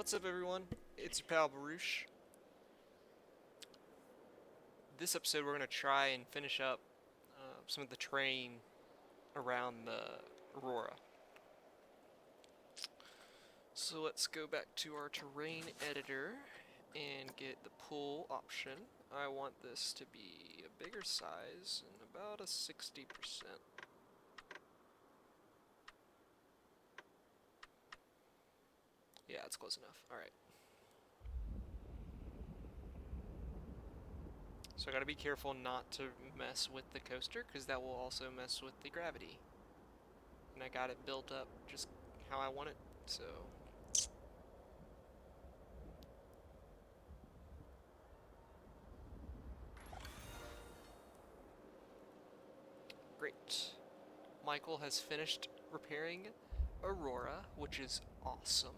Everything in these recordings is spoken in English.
What's up, everyone? It's your pal Baruch. This episode, we're going to try and finish up some of the terrain around the Aurora. So let's go back to our terrain editor and get the pull option. I want this to be a bigger size and about a 60%. Yeah, it's close enough. Alright. So I gotta be careful not to mess with the coaster, because that will also mess with the gravity. And I got it built up just how I want it, so... Great. Michael has finished repairing Aurora, which is awesome.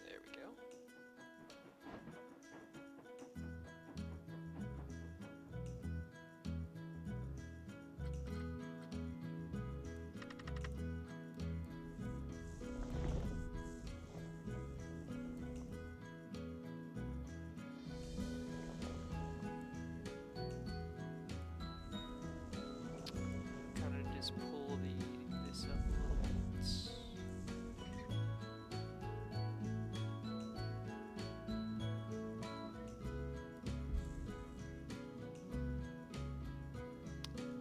There we go. Kind of just pull this up a little bit.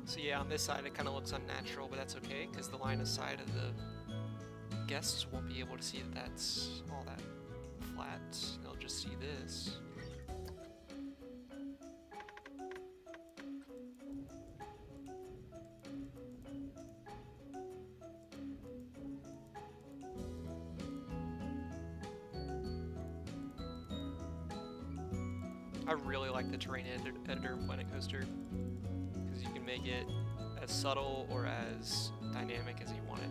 So yeah, on this side it kind of looks unnatural, but that's okay, because the line of sight of the guests won't be able to see that that's all that flat. They'll just see this. I really like the terrain editor in Planet Coaster, because you can make it as subtle or as dynamic as you want it.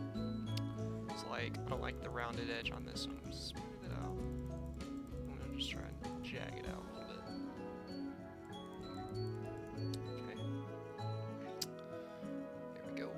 So like, I don't like the rounded edge on this one. Just smooth it out. I'm gonna just try and jag it out a little bit. Okay. There we go.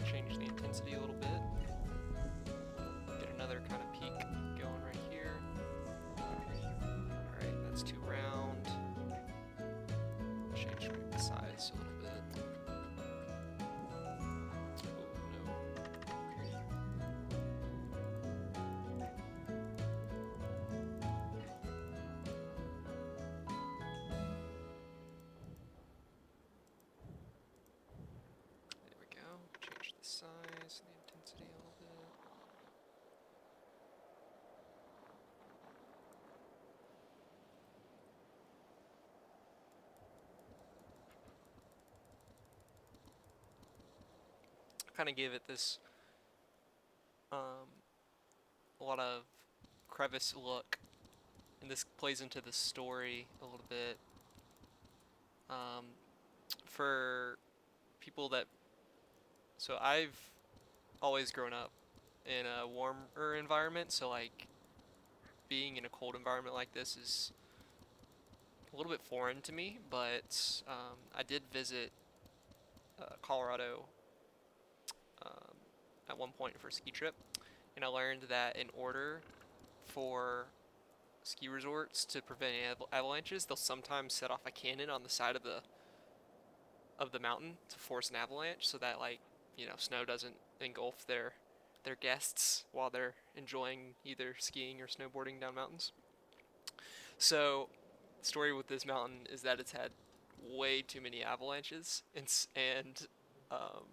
Change the intensity a little bit. Get another kind of peak going right here. Alright, that's too round. Change the size a little bit. Oh no. There we go. Change the size and the intensity a little bit. Kind of give it this a lot of crevice look, and this plays into the story a little bit. For people that, so I've always grown up in a warmer environment, so like being in a cold environment like this is a little bit foreign to me, but I did visit Colorado at one point for a ski trip, and I learned that in order for ski resorts to prevent avalanches, they'll sometimes set off a cannon on the side of the mountain to force an avalanche, so that, like, you know, snow doesn't engulf their guests while they're enjoying either skiing or snowboarding down mountains. So the story with this mountain is that it's had way too many avalanches, and um,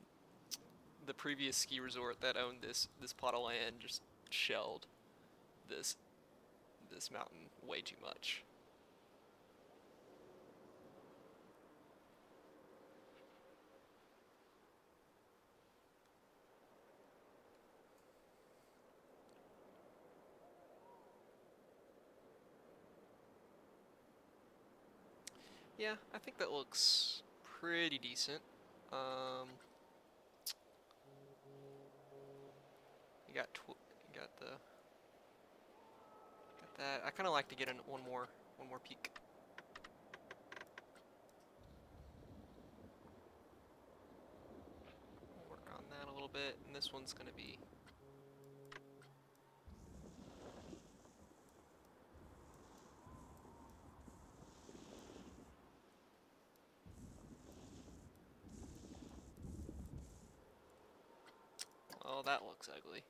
the previous ski resort that owned this plot of land just shelled this mountain way too much. Yeah, I think that looks pretty decent. You got you got that. I kind of like to get in one more peek. We'll work on that a little bit, and this one's gonna be. Oh, that looks ugly.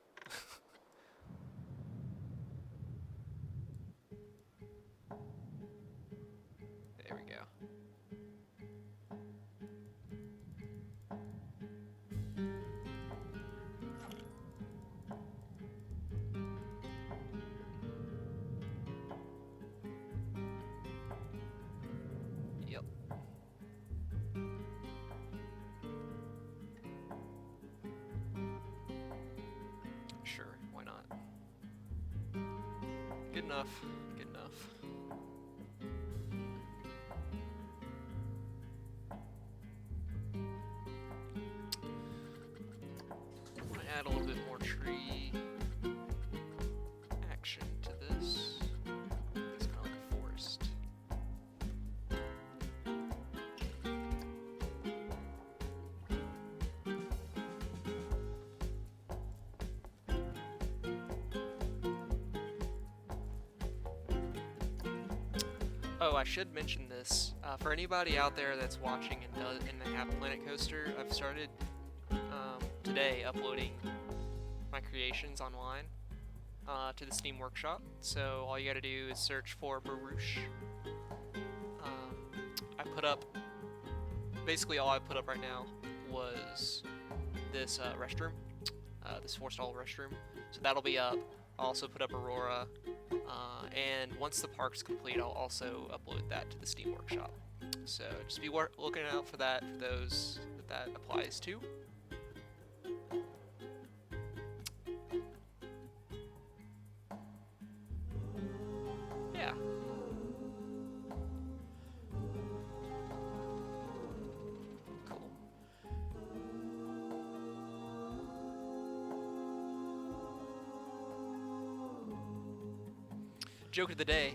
There we go. Yep. Sure, why not? Good enough. Good enough. I want to add a little bit more tree action to this. It's kind of like a forest. Oh, I should mention this. For anybody out there that's watching and they have Planet Coaster, I've started today uploading my creations online to the Steam Workshop. So all you gotta do is search for Baruch. I put up, basically all I put up right now was this restroom, this 4-stall restroom. So that'll be up. I'll also put up Aurora. And once the park's complete, I'll also upload that to the Steam Workshop. So just be looking out for that for those that applies to. Yeah. Cool. Joke of the day.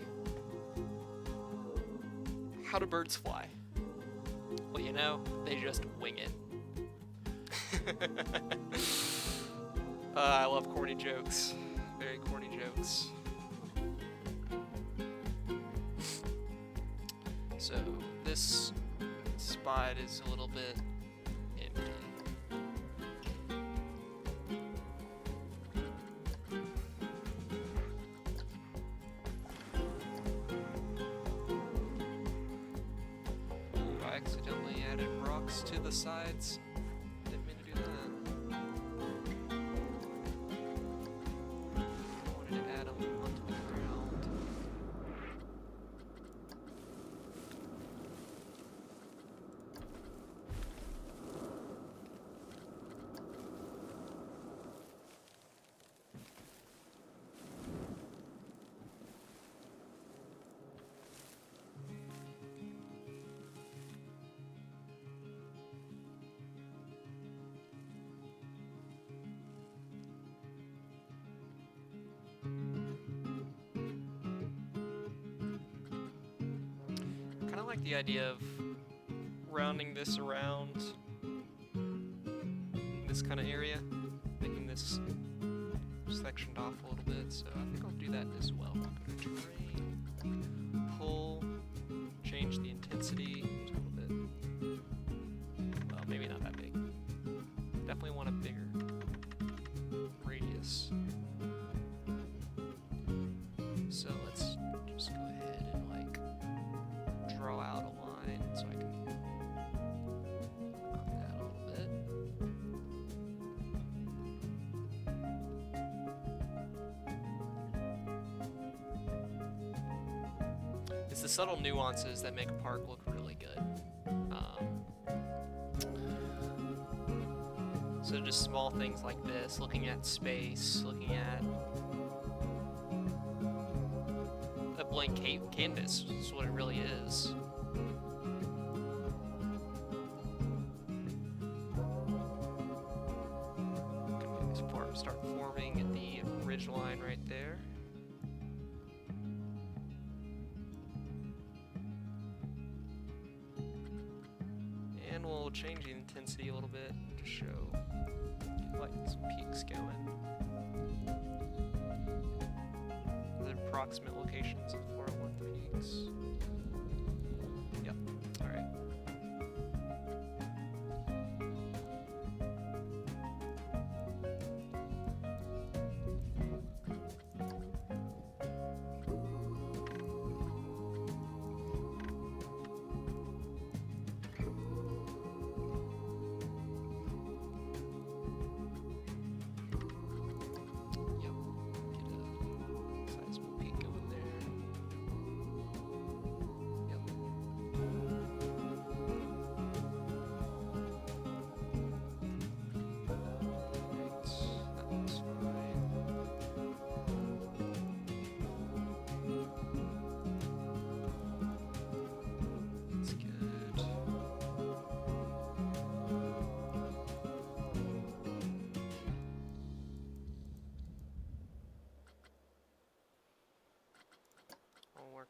How do birds fly? Well, you know, they just wing it. I love corny jokes. Very corny jokes. So, this spot is a little bit empty. I accidentally added rocks to the sides. Didn't mean to do that. I wanted to add them onto the ground. I like the idea of rounding this around this kind of area, making this sectioned off a little bit, so I think I'll do that as well. Go to terrain, pull, change the intensity to a little bit. Well, maybe not that big. Definitely want a bigger radius. So let's just go ahead and like draw out a line so I can work on that a little bit. It's the subtle nuances that make a park look really good. So just small things like this, looking at space, looking at a blank canvas is what it really is. start forming the ridge line right there. And we'll change the intensity a little bit to show, get like some peaks going. The approximate locations of where I want the peaks. Yep, alright.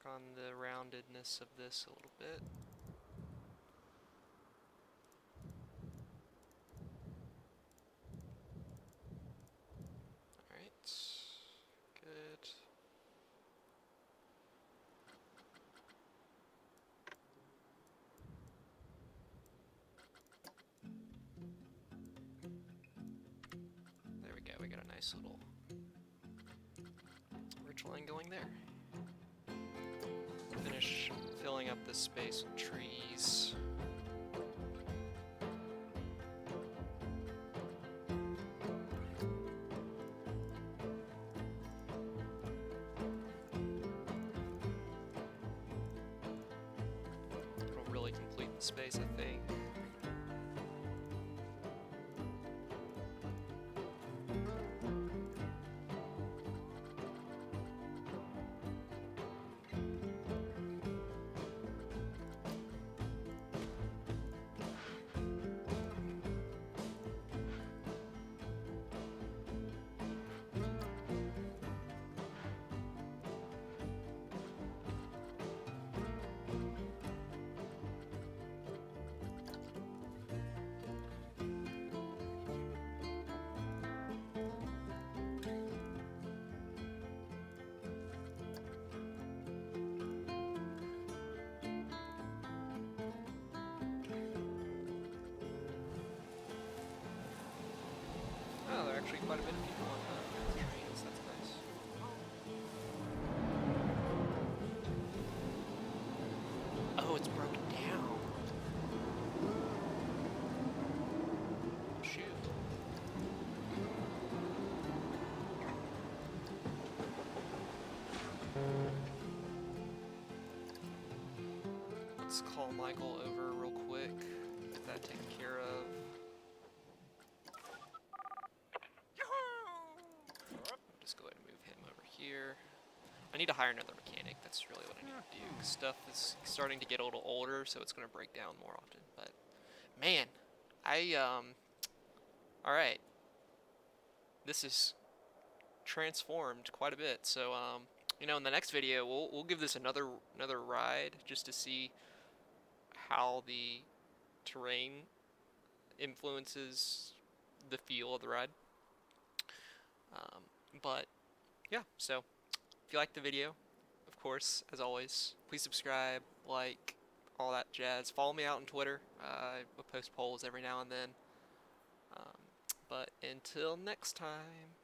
On the roundedness of this a little bit. Alright, good. There we go, we got a nice little ridge line going there. Finish filling up this space with trees. It'll really complete the space, I think. Actually quite a bit of people on the trains, that's nice. Oh, it's broken down. Shoot. Let's call Michael over real quick, get that taken care of. Just go ahead and move him over here. I need to hire another mechanic. That's really what I need to do. Stuff is starting to get a little older, so it's going to break down more often. But, man, alright. This is transformed quite a bit. So, you know, in the next video, we'll give this another ride just to see how the terrain influences the feel of the ride. But yeah, so if you liked the video, of course, as always, please subscribe, like, all that jazz. Follow me out on Twitter. I will post polls every now and then. But until next time.